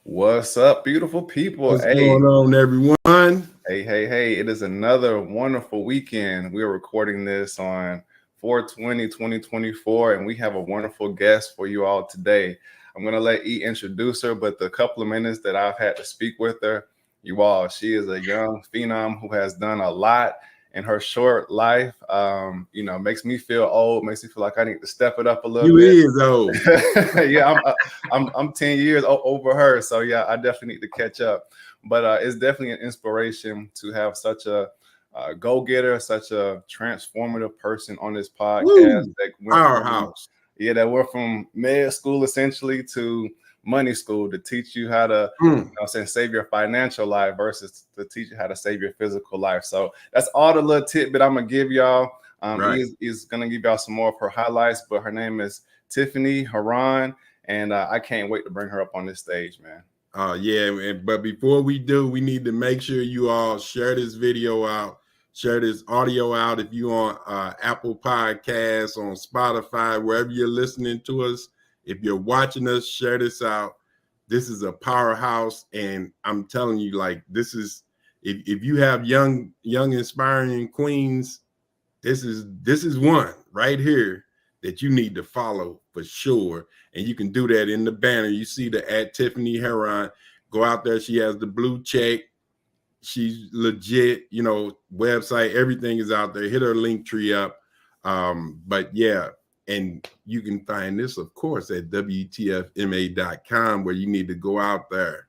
What's up, beautiful people? What's going on, everyone? Hey. It is another wonderful weekend. We're recording this on 4/20/2024, and we have a wonderful guest for you all today. I'm going to let E introduce her, but the couple of minutes that I've had to speak with her, she is a young phenom who has done a lot in her short life. Makes me feel old, makes me feel like I need to step it up a little You bit. is old. Yeah, I'm 10 years over her, so yeah, I definitely need to catch up. But it's definitely an inspiration to have such a go-getter, such a transformative person on this podcast Woo! that went from Powerhouse. med school essentially to money school to teach you how to save your financial life versus to teach you how to save your physical life. So that's all the little tidbit I'm gonna give y'all. Right. Is gonna give y'all some more of her highlights, but her name is Tiffani Herron, and I can't wait to bring her up on this stage, man. But before we do, we need to make sure you all share this video out, share this audio out. If you on Apple Podcasts, on Spotify, wherever you're listening to us, if you're watching us, share this out. This is a powerhouse, and I'm telling you, like, this is if you have young inspiring queens, this is one right here that you need to follow for sure. And you can do that in the banner. You see the at Tiffani Herron. Go out there. She has the blue check. She's legit, website. Everything is out there. Hit her link tree up. But yeah, and you can find this, of course, at WTFMA.com, where you need to go out there.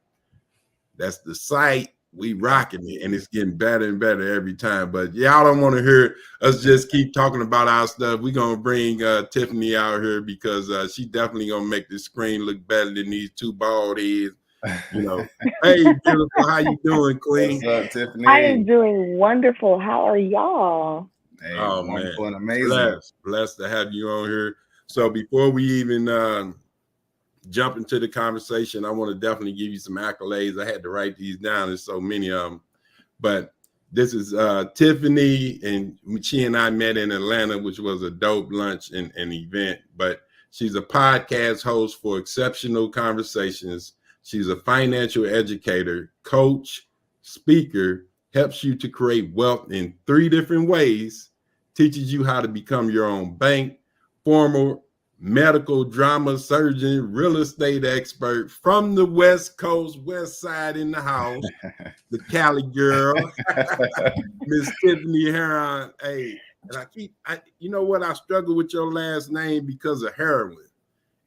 That's the site. We rocking it, and it's getting better and better every time. But y'all don't want to hear us just keep talking about our stuff. We're gonna bring Tiffani out here because she definitely gonna make the screen look better than these two bald heads. Hey, beautiful, how you doing, Queen? What's up, Tiffani? I am doing wonderful. How are y'all? Hey, oh wonderful man, and amazing. Blessed to have you on here. So before we even jump into the conversation, I want to definitely give you some accolades. I had to write these down. There's so many of them. But this is Tiffani, and she and I met in Atlanta, which was a dope lunch and event. But she's a podcast host for Exceptional Conversations. She's a financial educator, coach, speaker, helps you to create wealth in 3 different ways, teaches you how to become your own bank, former medical drama surgeon, real estate expert from the West Coast, West Side in the house, the Cali girl, Miss Tiffani Herron. Hey, and I struggle with your last name because of heroin.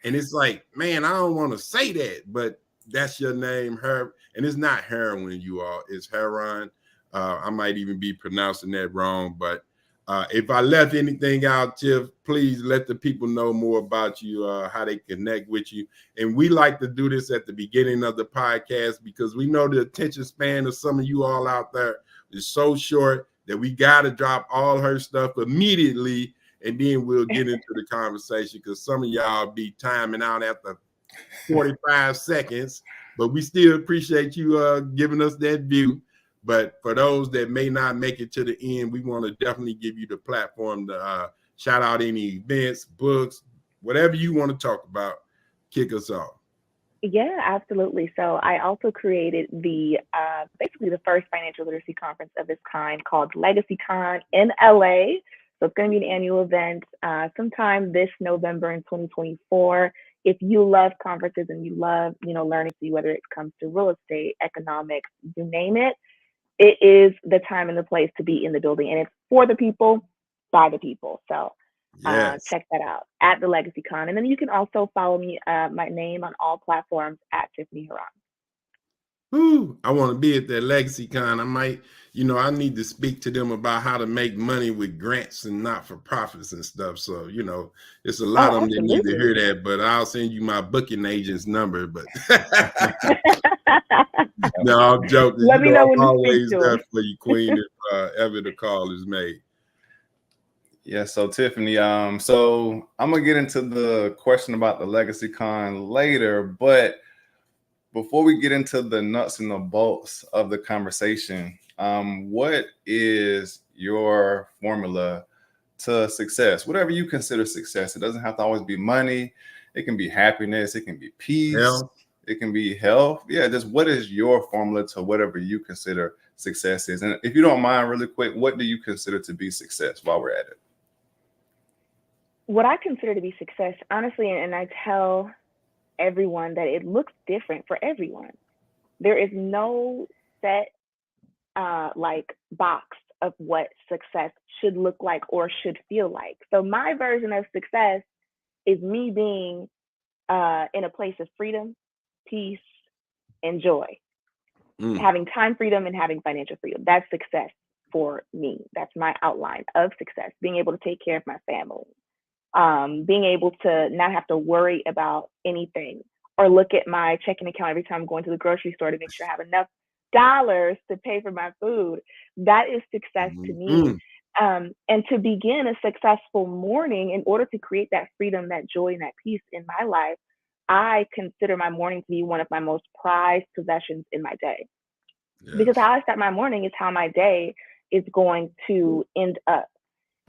And it's like, man, I don't want to say that, but that's your name, and it's not heroin, you all, it's Herron. I might even be pronouncing that wrong, but if I left anything out, Tiff, please let the people know more about you, how they connect with you. And we like to do this at the beginning of the podcast because we know the attention span of some of you all out there is so short that we got to drop all her stuff immediately, and then we'll get into the conversation because some of y'all be timing out after 45 seconds. But we still appreciate you giving us that view. But for those that may not make it to the end, we want to definitely give you the platform to shout out any events, books, whatever you want to talk about. Kick us off. Yeah, absolutely. So I also created basically the first financial literacy conference of its kind called LegacyCon in LA. So it's going to be an annual event sometime this November in 2024. If you love conferences and you love, learning, whether it comes to real estate, economics, you name it, it is the time and the place to be in the building, and it's for the people, by the people. So check that out at the LegacyCon. And then you can also follow me, my name on all platforms at Tiffani Herron. Ooh, I want to be at that LegacyCon. I might, I need to speak to them about how to make money with grants and not-for-profits and stuff. So, it's a lot of them that need to hear that, but I'll send you my booking agent's number. But no, I'm joking. Let me know when I'm you always speak to there him. for you, Queen, if ever the call is made. Yeah, so Tiffani, so I'm gonna get into the question about the LegacyCon later, but before we get into the nuts and the bolts of the conversation, what is your formula to success? Whatever you consider success. It doesn't have to always be money. It can be happiness. It can be peace. It can be health. Yeah, just what is your formula to whatever you consider success is? And if you don't mind, really quick, what do you consider to be success while we're at it? What I consider to be success, honestly, and I tell everyone that it looks different for everyone. There is no set like box of what success should look like or should feel like. So my version of success is me being in a place of freedom, peace, and joy. Having time freedom and having financial freedom. That's success for me. That's my outline of success. Being able to take care of my family. Being able to not have to worry about anything or look at my checking account every time I'm going to the grocery store to make sure I have enough dollars to pay for my food. That is success to me. And to begin a successful morning, in order to create that freedom, that joy, and that peace in my life, I consider my morning to be one of my most prized possessions in my day. Yes. Because how I start my morning is how my day is going to end up.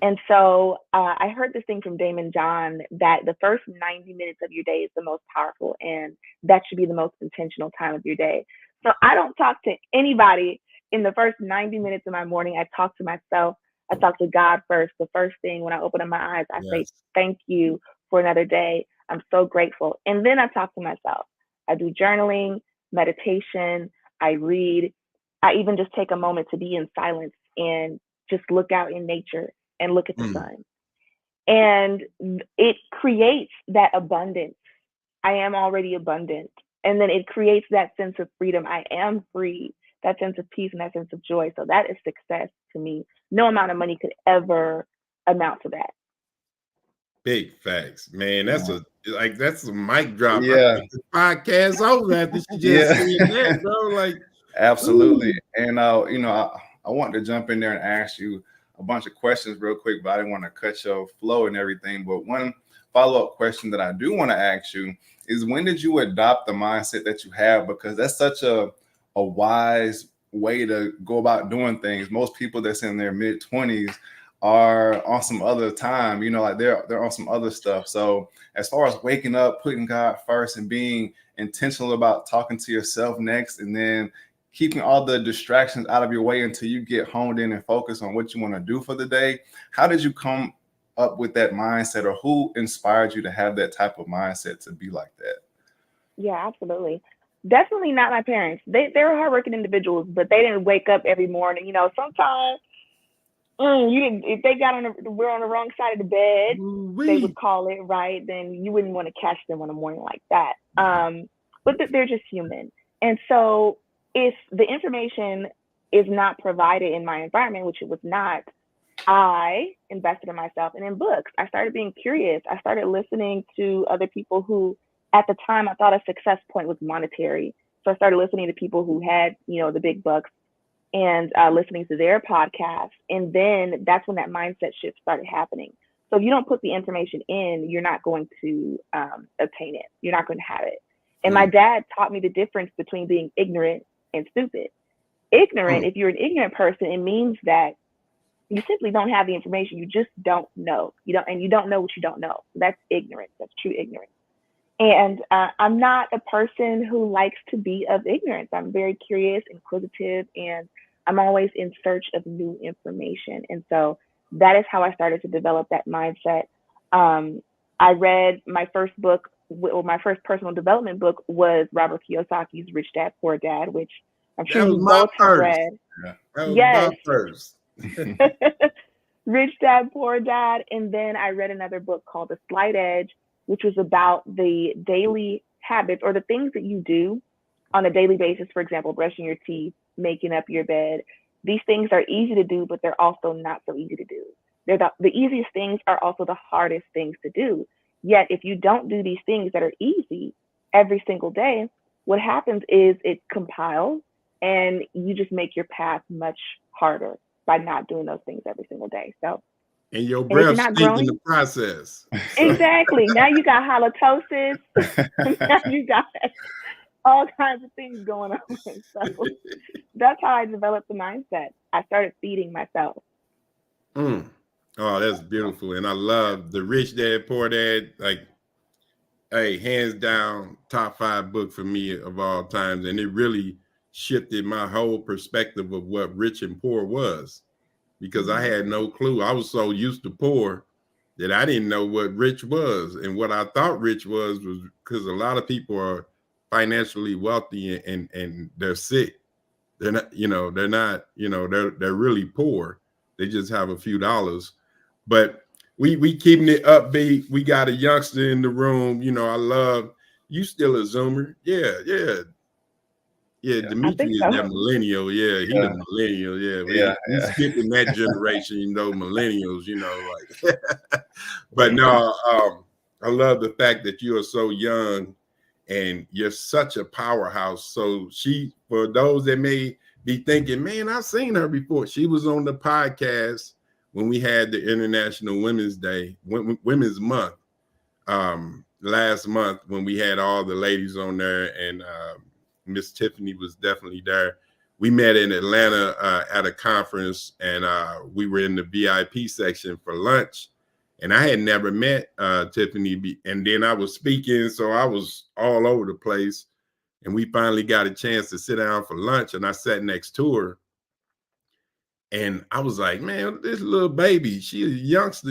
And so I heard this thing from Damon John that the first 90 minutes of your day is the most powerful, and that should be the most intentional time of your day. So I don't talk to anybody in the first 90 minutes of my morning. I talk to myself. I talk to God first. The first thing when I open up my eyes, I say, thank you for another day. I'm so grateful. And then I talk to myself. I do journaling, meditation. I read. I even just take a moment to be in silence and just look out in nature and look at the sun. And it creates that abundance. I am already abundant. And then it creates that sense of freedom. I am free, that sense of peace and that sense of joy. So that is success to me. No amount of money could ever amount to that. Big facts, man. That's a mic drop. Yeah. I think the podcast over after she just said that, bro. Like, absolutely. Ooh. And I want to jump in there and ask you a bunch of questions real quick, but I didn't want to cut your flow and everything. But one follow-up question that I do want to ask you is, when did you adopt the mindset that you have? Because that's such a wise way to go about doing things. Most people that's in their mid-20s are on some other time, like they're on some other stuff. So as far as waking up, putting God first, and being intentional about talking to yourself next, and then keeping all the distractions out of your way until you get honed in and focused on what you want to do for the day. How did you come up with that mindset, or who inspired you to have that type of mindset to be like that? Yeah, absolutely. Definitely not my parents. They were hardworking individuals, but they didn't wake up every morning. Sometimes if they were on the wrong side of the bed, they would call it, right? Then you wouldn't want to catch them on a morning like that. But they're just human. And so if the information is not provided in my environment, which it was not, I invested in myself and in books. I started being curious. I started listening to other people who, at the time, I thought a success point was monetary. So I started listening to people who had, the big bucks, and listening to their podcasts. And then that's when that mindset shift started happening. So if you don't put the information in, you're not going to obtain it. You're not going to have it. And my dad taught me the difference between being ignorant and stupid. Ignorant, if you're an ignorant person, it means that you simply don't have the information. You just don't know. You don't know what you don't know. That's ignorance. That's true ignorance. And I'm not a person who likes to be of ignorance. I'm very curious, inquisitive, and I'm always in search of new information. And so that is how I started to develop that mindset. I read my first book, or my first personal development book, was Robert Kiyosaki's Rich Dad, Poor Dad, which I'm sure you both have read. That was my first. Rich Dad, Poor Dad. And then I read another book called The Slight Edge, which was about the daily habits, or the things that you do on a daily basis. For example, brushing your teeth, making up your bed. These things are easy to do, but they're also not so easy to do. They're the easiest things are also the hardest things to do. Yet, if you don't do these things that are easy every single day, what happens is it compiles, and you just make your path much harder by not doing those things every single day. So, and your breath stink in the process. Exactly. Now you got halitosis. Now you got all kinds of things going on. So that's how I developed the mindset. I started feeding myself. Oh, that's beautiful. And I love the Rich Dad, Poor Dad. Like, hey, hands down, top 5 book for me of all times. And it really shifted my whole perspective of what Rich and Poor was, because I had no clue. I was so used to poor that I didn't know what rich was. And what I thought rich was because a lot of people are financially wealthy and they're sick. They're not, they're really poor. They just have a few dollars. But we keeping it upbeat. We got a youngster in the room. I love you. Still a Zoomer? Yeah. Dimitri is so. that millennial. Yeah, he the millennial. Yeah, we skipping that generation. Millennials. But no, I love the fact that you are so young and you're such a powerhouse. So for those that may be thinking, man, I've seen her before. She was on the podcast when we had the International Women's Day, Women's Month, last month, when we had all the ladies on there, and Miss Tiffani was definitely there. We met in Atlanta at a conference, and we were in the VIP section for lunch. And I had never met Tiffani, and then I was speaking, so I was all over the place. And we finally got a chance to sit down for lunch, and I sat next to her. And I was like, man, this little baby, she's a youngster,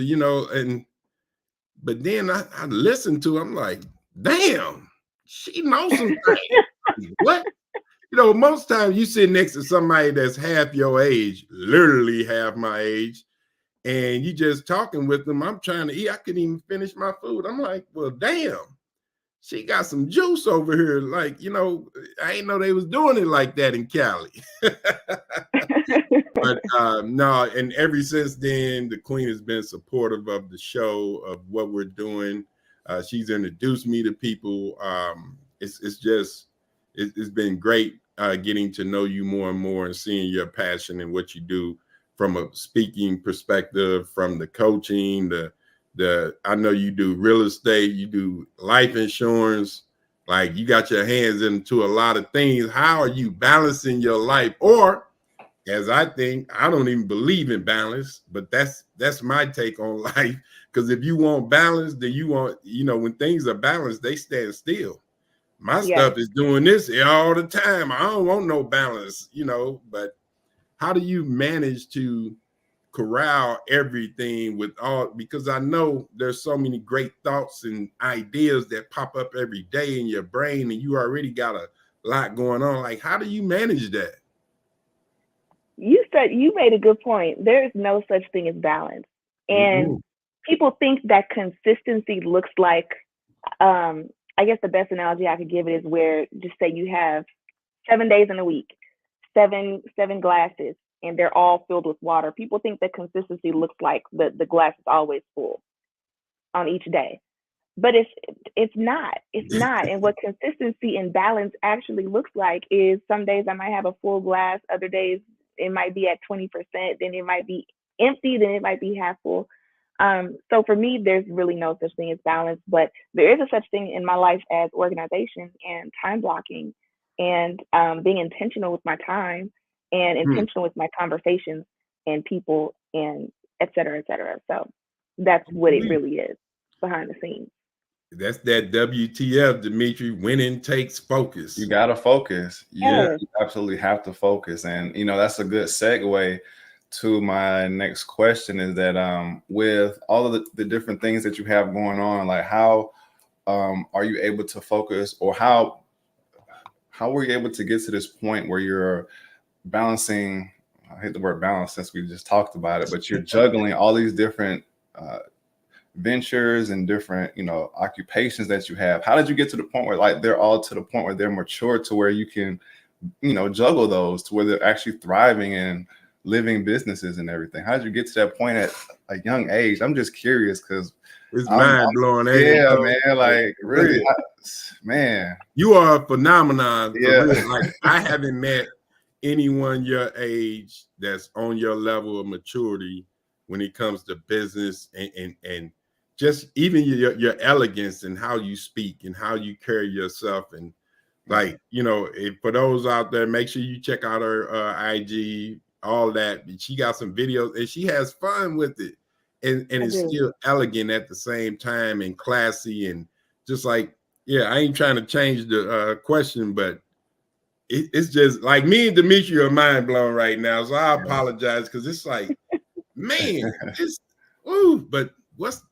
but then I listened to her, I'm like, damn, she knows some things. What? Most times you sit next to somebody that's half your age, literally half my age, and you just talking with them. I'm trying to eat. I couldn't even finish my food. I'm like, well, damn, she got some juice over here. Like, I ain't know they was doing it like that in Cali. But no, and ever since then, the Queen has been supportive of the show, of what we're doing. She's introduced me to people. It's been great getting to know you more and more, and seeing your passion and what you do from a speaking perspective, from the coaching, I know you do real estate, you do life insurance, like you got your hands into a lot of things. How are you balancing your life? Or, as I think, I don't even believe in balance, but that's my take on life. Because if you want balance, then you want, when things are balanced, they stand still. My stuff is doing this all the time. I don't want no balance, but how do you manage to corral everything with all, because I know there's so many great thoughts and ideas that pop up every day in your brain, and you already got a lot going on. Like, how do you manage that? You made a good point. There is no such thing as balance. And people think that consistency looks like, I guess the best analogy I could give it is where, just say you have 7 days in a week, seven glasses, and they're all filled with water. People think that consistency looks like the glass is always full on each day, but it's not. It's not. And what consistency and balance actually looks like is, some days I might have a full glass, other days it might be at 20%, then it might be empty, then it might be half full. So for me, there's really no such thing as balance, but there is a such thing in my life as organization and time blocking, and being intentional with my time, and intentional with my conversations and people, and et cetera, et cetera. So that's what it really is behind the scenes. That's that WTF, Dimitri. Winning takes focus. You gotta focus. Yeah, you absolutely have to focus. And that's a good segue to my next question, is that with all of the different things that you have going on, like how are you able to focus, or how were you able to get to this point where you're balancing, I hate the word balance since we just talked about it, but you're juggling all these different ventures and different occupations that you have? How did you get to the point where, like, they're all to the point where they're mature to where you can juggle those to where they're actually thriving and living businesses and everything? How did you get to that point at a young age? I'm just curious, because it's mind blowing. Yeah, man. Like, really, man, you are a phenomenon. Yeah, like, I haven't met anyone your age that's on your level of maturity when it comes to business, and just even your elegance and how you speak and how you carry yourself. And like, for those out there, make sure you check out her IG, all that. She got some videos and she has fun with it, and it's still elegant at the same time, and classy, and just like, yeah, I ain't trying to change the question, but it's just like me and Demetri are mind blown right now. So I apologize because it's like, man, it's but what's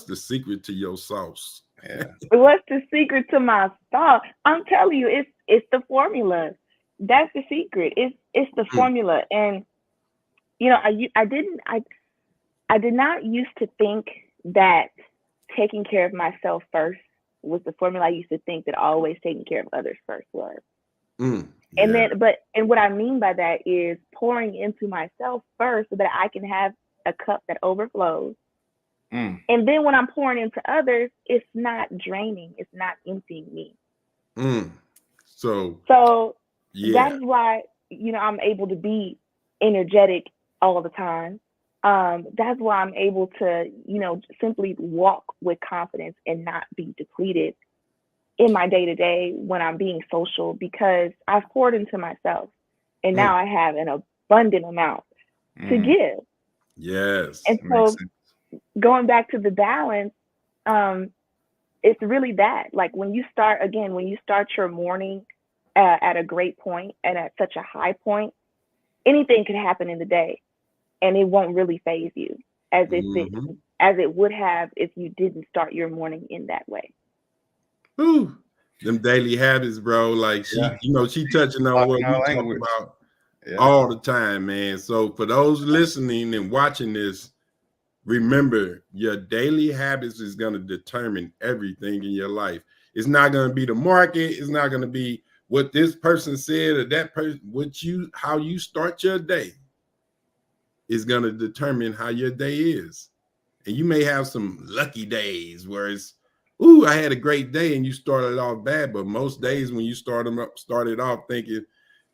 the secret to your sauce? Yeah. What's the secret to my sauce? I'm telling you, it's the formula. That's the secret. It's the formula. And I did not used to think that taking care of myself first was the formula. I used to think that always taking care of others first was. And what I mean by that is pouring into myself first so that I can have a cup that overflows. And then when I'm pouring into others, it's not draining. It's not emptying me. So that's why, I'm able to be energetic all the time. That's why I'm able to, simply walk with confidence and not be depleted in my day-to-day when I'm being social, because I've poured into myself and now I have an abundant amount to give. Yes. And so going back to the balance, it's really that, like when you start your morning at a great point and at such a high point, anything could happen in the day and it won't really phase you as it would have if you didn't start your morning in that way. Ooh, them daily habits, bro. Like she touching on what we talk about all the time, man. So for those listening and watching this, remember your daily habits is going to determine everything in your life. It's not going to be the market. It's not going to be what this person said or that person. How you start your day is going to determine how your day is. And you may have some lucky days where it's, I had a great day, and you started off bad. But most days when you started off thinking,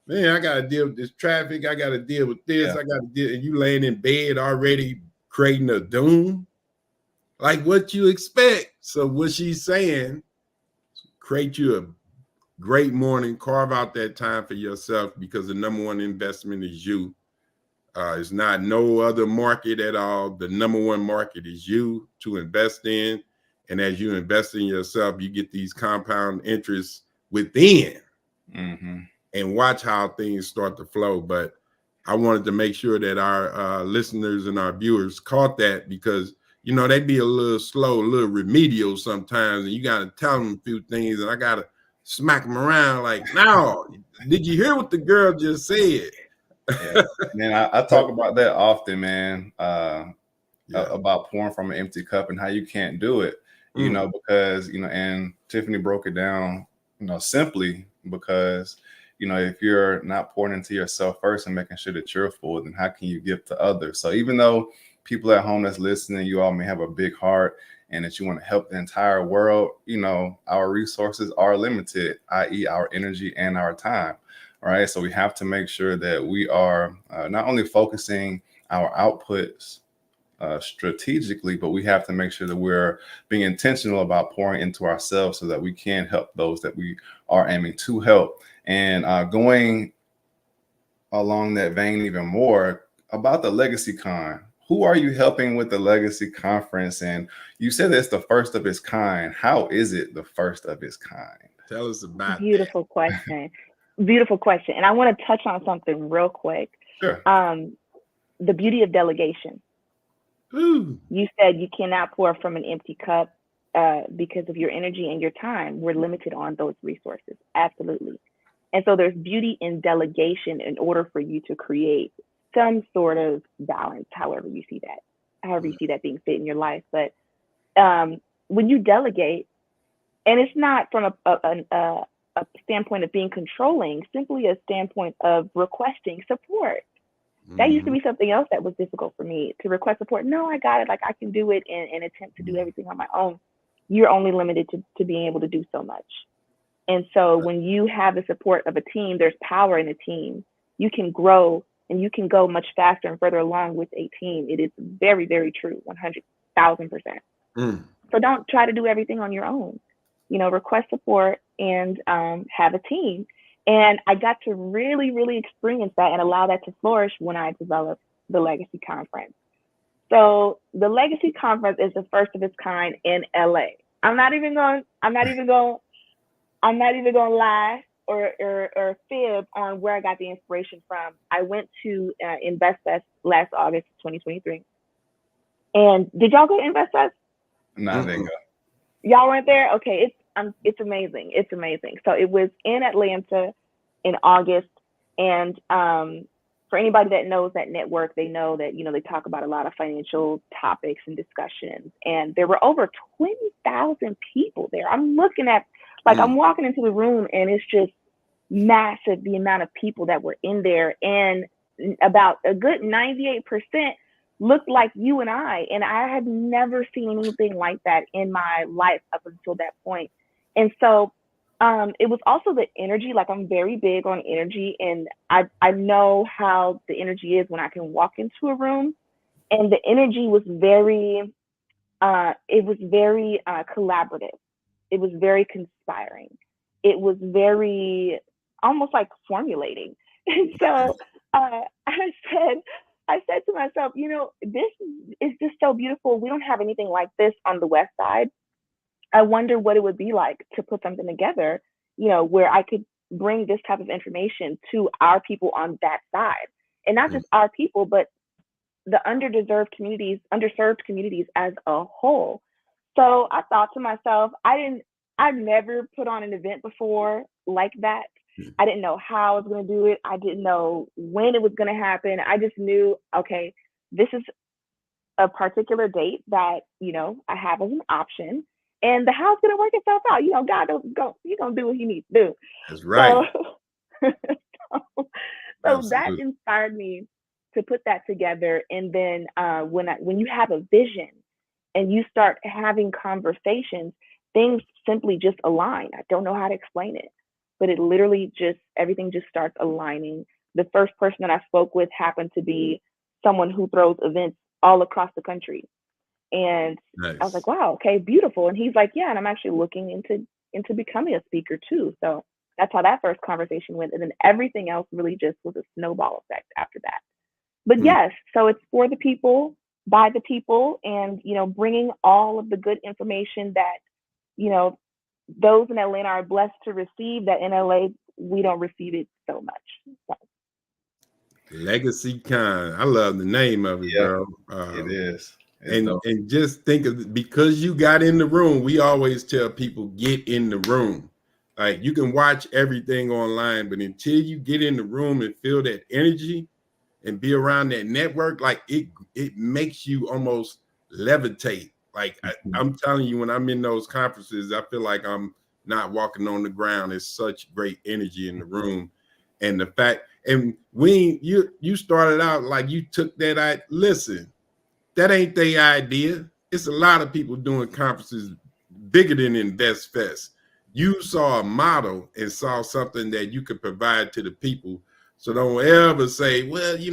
man, I got to deal with this traffic. I got to deal with this. I got to deal. And you laying in bed already creating a doom, like what you expect. So what she's saying, create you a great morning, carve out that time for yourself, because the number one investment is you. It's not no other market at all. The number one market is you to invest in. And as you invest in yourself, you get these compound interests within and watch how things start to flow. But I wanted to make sure that our listeners and our viewers caught that, because, they be a little slow, a little remedial sometimes. And you got to tell them a few things, and I got to smack them around like, no, did you hear what the girl just said? Man, I talk about that often, man, about pouring from an empty cup and how you can't do it, because, and Tiffani broke it down, simply because, if you're not pouring into yourself first and making sure that you're full, then how can you give to others? So even though people at home that's listening, you all may have a big heart and that you want to help the entire world, our resources are limited, i.e. our energy and our time. Right. So we have to make sure that we are not only focusing our outputs strategically, but we have to make sure that we're being intentional about pouring into ourselves so that we can help those that we are aiming to help. And going along that vein even more about the Legacy Con, who are you helping with the Legacy Conference? And you said it's the first of its kind. How is it the first of its kind? Tell us about Beautiful question. Beautiful question. And I want to touch on something real quick. Sure. The beauty of delegation. You said you cannot pour from an empty cup because of your energy and your time. We're limited on those resources. Absolutely. And so there's beauty in delegation in order for you to create some sort of balance, however you see that being fit in your life. But when you delegate, and it's not from a standpoint of being controlling, simply a standpoint of requesting support. That used to be something else that was difficult for me, to request support. No, I got it. Like I can do it and attempt to do everything on my own. You're only limited to being able to do so much. And so when you have the support of a team, there's power in a team. You can grow and you can go much faster and further along with a team. It is very, very true, 100,000%. So don't try to do everything on your own. Request support and have a team. And I got to really, really experience that and allow that to flourish when I developed the Legacy Conference. So the Legacy Conference is the first of its kind in LA. I'm not even going to lie or fib on where I got the inspiration from. I went to InvestFest last August 2023. And did y'all go to InvestFest? No, I didn't go. Y'all weren't there? Okay, it's amazing. It's amazing. So it was in Atlanta in August, and for anybody that knows that network, they know that, they talk about a lot of financial topics and discussions. And there were over 20,000 people there. I'm looking at, I'm walking into the room, and it's just massive, the amount of people that were in there. And about a good 98% looked like you and I. And I had never seen anything like that in my life up until that point. And so it was also the energy. I'm very big on energy, and I know how the energy is when I can walk into a room. And the energy was very collaborative. It was very conspiring. It was very almost like formulating. And so I said to myself, this is just so beautiful. We don't have anything like this on the West Side. I wonder what it would be like to put something together, where I could bring this type of information to our people on that side. And not just our people, but the underserved communities as a whole. So I thought to myself, I've never put on an event before like that. I didn't know how I was going to do it. I didn't know when it was going to happen. I just knew, okay, this is a particular date that, I have as an option. And the how's going to work itself out. God He's going to do what he needs to do. That's right. So that inspired me to put that together. And then when you have a vision and you start having conversations, things simply just align. I don't know how to explain it, but it literally everything just starts aligning. The first person that I spoke with happened to be someone who throws events all across the country. And nice. I was like, wow, okay, beautiful. And he's like, yeah, and I'm actually looking into becoming a speaker too. So that's how that first conversation went. And then everything else really just was a snowball effect after that. But yes, so it's for the people, by the people, and, bringing all of the good information that, those in Atlanta are blessed to receive, that in LA, we don't receive it so much. So. Legacy Con. I love the name of it, girl. It is. And just think of it, because you got in the room, we always tell people, get in the room. Like, you can watch everything online, but until you get in the room and feel that energy and be around that network, like it makes you almost levitate. Like I'm telling you, when I'm in those conferences, I feel like I'm not walking on the ground. There's such great energy in the room. And the fact, and when you started out like you took that, listen, that ain't their idea. It's a lot of people doing conferences bigger than InvestFest. You saw a model and saw something that you could provide to the people. So don't ever say, well, pay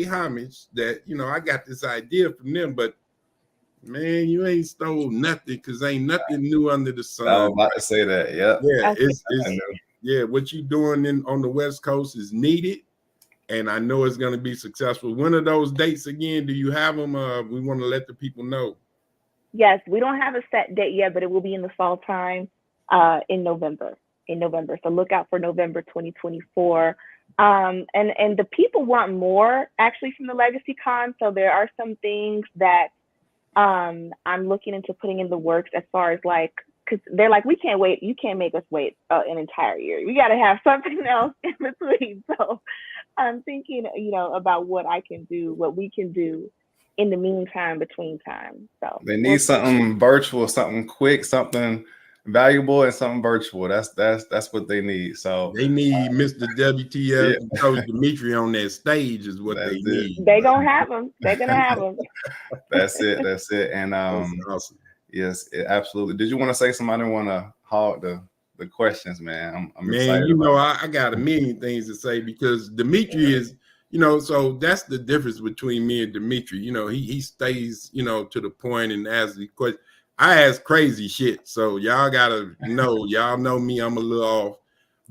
homage that, I got this idea from them, but man, you ain't stole nothing, because ain't nothing new under the sun. I was about to say that. Yeah, what you doing on the West Coast is needed. And I know it's going to be successful. When are those dates again? Do you have them? We want to let the people know. Yes, we don't have a set date yet, but it will be in the fall time in November. So look out for November 2024. And the people want more actually from the Legacy Con. So there are some things that I'm looking into putting in the works, as far as because they're like, we can't wait. You can't make us wait an entire year. We got to have something else in between. So I'm thinking, about what we can do in the meantime, between time. So they need something virtual, something quick, something valuable, and something virtual. That's what they need. So they need Mr. WTF and Coach Dimitri on that stage is what they need. They're gonna have them. They're gonna have them. That's it. And that's awesome. Yes, absolutely. Did you want to say something? I didn't want to hog the questions, man. I'm excited. I got a million things to say, because Dimitri is, so that's the difference between me and Dimitri. He stays, to the point and asks the question. I ask crazy shit, so y'all gotta know. Y'all know me. I'm a little off,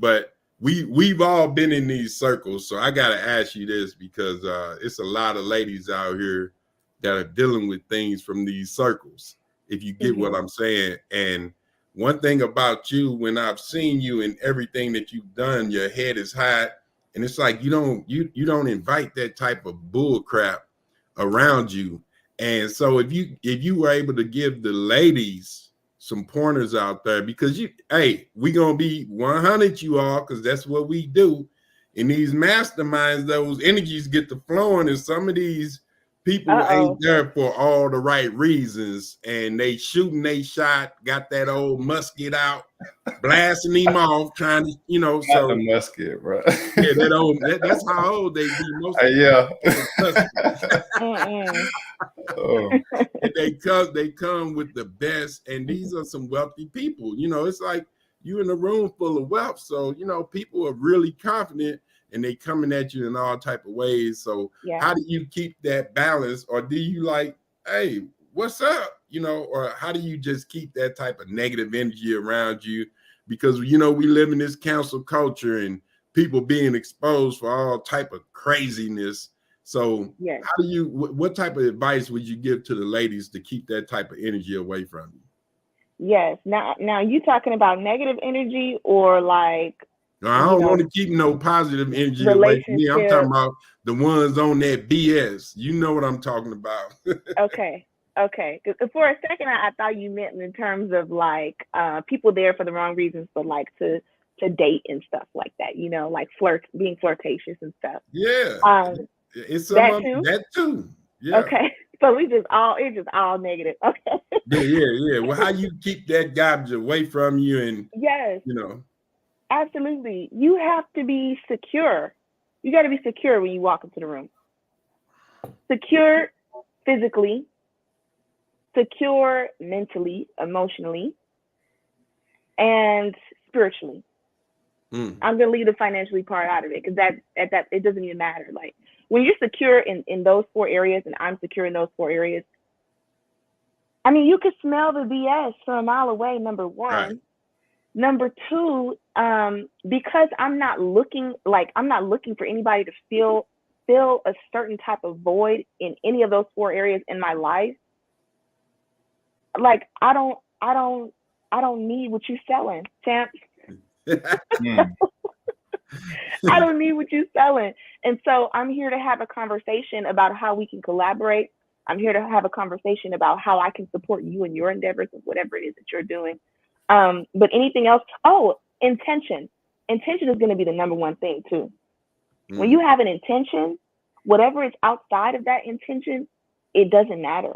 but we've all been in these circles. So I gotta ask you this, because it's a lot of ladies out here that are dealing with things from these circles. if you get what I'm saying. And one thing about you, when I've seen you and everything that you've done, your head is high, and it's like you don't invite that type of bull crap around you. And so if you were able to give the ladies some pointers out there, because we gonna be 100 you all, because that's what we do in these masterminds. Those energies get to flowing, and some of these people ain't there for all the right reasons, and they shooting they shot, got that old musket out, blasting him off, trying to, Not so the musket, bro. yeah, that's how old they be. Most and they come with the best, and these are some wealthy people. It's like you in a room full of wealth, so people are really confident, and they coming at you in all type of ways. So how do you keep that balance, or do you like, hey, what's up, or how do you just keep that type of negative energy around you? Because we live in this cancel culture and people being exposed for all type of craziness. So how do you, what type of advice would you give to the ladies to keep that type of energy away from you? Yes. Now you talking about negative energy, or like, no, I don't want to keep no positive energy away from me. I'm talking about the ones on that BS. You know what I'm talking about. Okay. For a second, I thought you meant in terms of like people there for the wrong reasons, but like to date and stuff like that. Like being flirtatious and stuff. Yeah. It's that too. Yeah. Okay. So it's just all negative. Okay. Yeah. Well, how you keep that garbage away from you, and absolutely. You have to be secure. You got to be secure when you walk into the room. Secure physically, secure mentally, emotionally, and spiritually. I'm gonna leave the financially part out of it, because that it doesn't even matter. Like when you're secure in those 4 areas, and I'm secure in those 4 areas, I mean, you could smell the BS from a mile away. Number one. Right. Number 2, because I'm not looking for anybody to fill a certain type of void in any of those 4 areas in my life. Like I don't need what you're selling, champ. I don't need what you're selling. And so I'm here to have a conversation about how we can collaborate. I'm here to have a conversation about how I can support you in your endeavors of whatever it is that you're doing. But anything else, intention. Intention is going to be the number one thing too. When you have an intention, whatever is outside of that intention, it doesn't matter.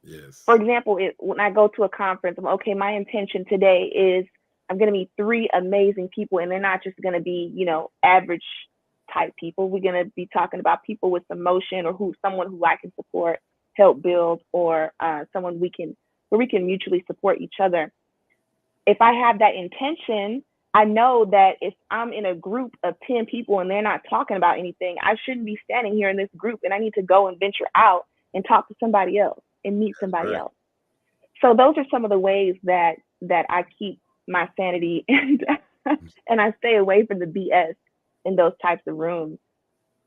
Yes. For example, when I go to a conference, my intention today is I'm going to meet 3 amazing people, and they're not just going to be, average type people. We're going to be talking about people with some motion, or someone who I can support, help build, or someone where we can mutually support each other. If I have that intention, I know that if I'm in a group of 10 people and they're not talking about anything, I shouldn't be standing here in this group, and I need to go and venture out and talk to somebody else and meet somebody else. So those are some of the ways that I keep my sanity and I stay away from the BS in those types of rooms.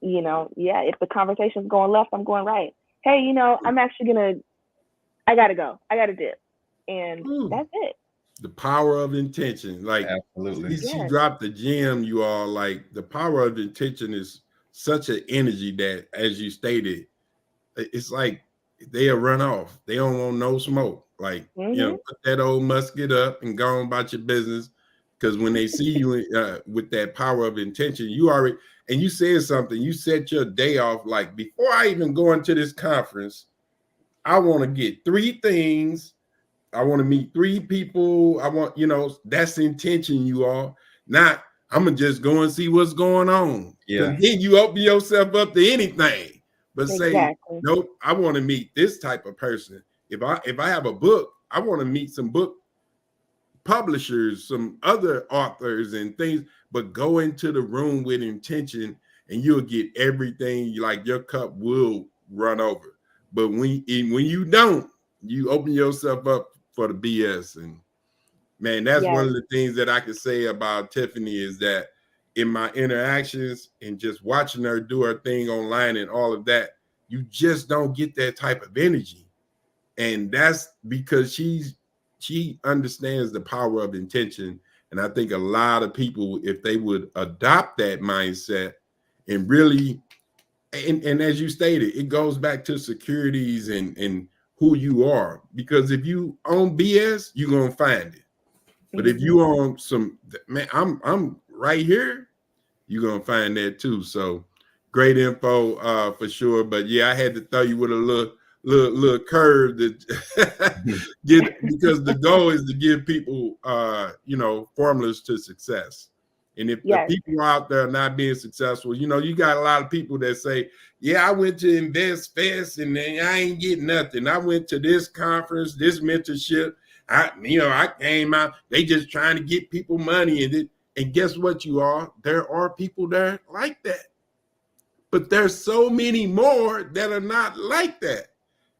If the conversation's going left, I'm going right. Hey, I'm actually I gotta go. I gotta dip. And that's it. The power of intention. Like, absolutely. She dropped the gem, you all. Like, the power of intention is such an energy that, as you stated, it's like they'll run off. They don't want no smoke. Like, put that old musket up and go on about your business. Because when they see you with that power of intention, and you said something, you set your day off. Like, before I even go into this conference, I want to get 3 things. I want to meet 3 people. I want, that's the intention, you all. Not, I'm going to just go and see what's going on. Yeah. Then you open yourself up to anything. But say, nope, I want to meet this type of person. If I have a book, I want to meet some book publishers, some other authors and things, but go into the room with intention, and you'll get everything. Like, your cup will run over. But when you don't, you open yourself up for the BS. And man, that's one of the things that I could say about Tiffani, is that in my interactions and just watching her do her thing online and all of that, you just don't get that type of energy. And that's because she understands the power of intention. And I think a lot of people, if they would adopt that mindset and really, and as you stated, it goes back to securities and who you are. Because if you own BS, you're gonna find it. But if you own some, man, I'm right here, you're gonna find that too. So great info for sure. But yeah, I had to throw you with a little curve that because the goal is to give people formulas to success. And if the people out there not being successful, you got a lot of people that say, yeah, I went to Invest Fest and then I ain't getting nothing. I went to this conference, this mentorship. I came out, they just trying to get people money. And guess what, you are? There are people there like that. But there's so many more that are not like that.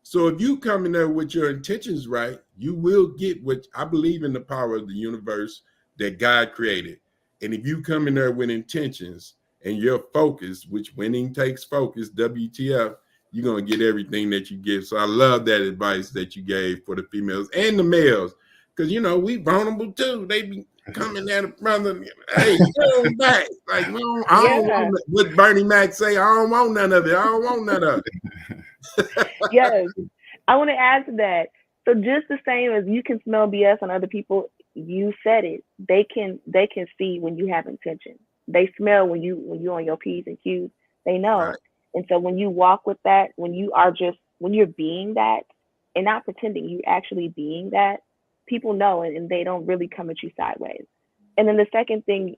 So if you come in there with your intentions right, you will get what I believe in, the power of the universe that God created. And if you come in there with intentions and your focus, which winning takes focus, WTF, you're going to get everything that you give. So I love that advice that you gave for the females and the males, because, we vulnerable too. They be coming at a brother, hey, get back. Like, no, I don't want what Bernie Mac say. I don't want none of it. I don't want none of it. Yes. I want to add to that. So just the same as you can smell BS on other people, you said it. They can see when you have intention. They smell when you on your P's and Q's. They know. Right. And so when you walk with that, when you're being that and not pretending, you actually being that, people know, and they don't really come at you sideways. And then the second thing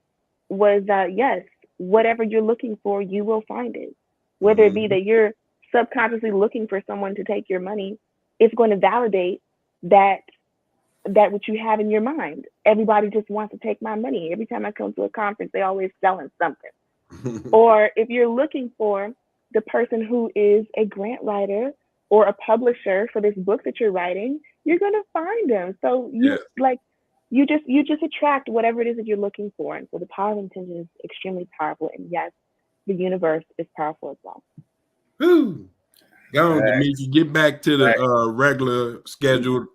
was yes, whatever you're looking for, you will find it. Whether it be that you're subconsciously looking for someone to take your money, it's going to validate that what you have in your mind. Everybody just wants to take my money. Every time I come to a conference, they always selling something. Or if you're looking for the person who is a grant writer or a publisher for this book that you're writing, you're going to find them. So you just attract whatever it is that you're looking for. And so the power of intention is extremely powerful. And yes, the universe is powerful as well. Woo. Go on, Demetri, get back to the regular scheduled.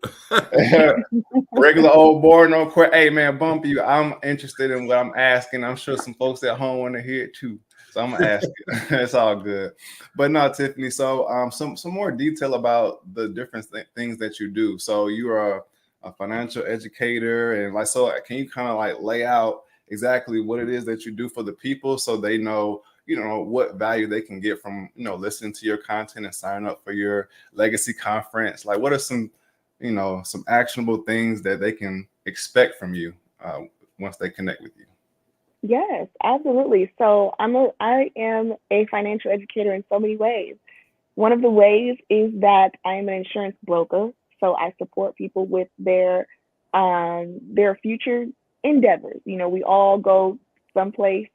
Regular old boy, no question. Hey, man, Bumpy, I'm interested in what I'm asking. I'm sure some folks at home want to hear it too. So I'm going to ask it. It's all good. But no, Tiffani, so some more detail about the different things that you do. So you are a financial educator. And can you kind of lay out exactly what it is that you do for the people so they know, what value they can get from, listening to your content and signing up for your legacy conference? What are some actionable things that they can expect from you once they connect with you? Yes, absolutely. So I am a financial educator in so many ways. One of the ways is that I am an insurance broker. So I support people with their future endeavors. We all go someplace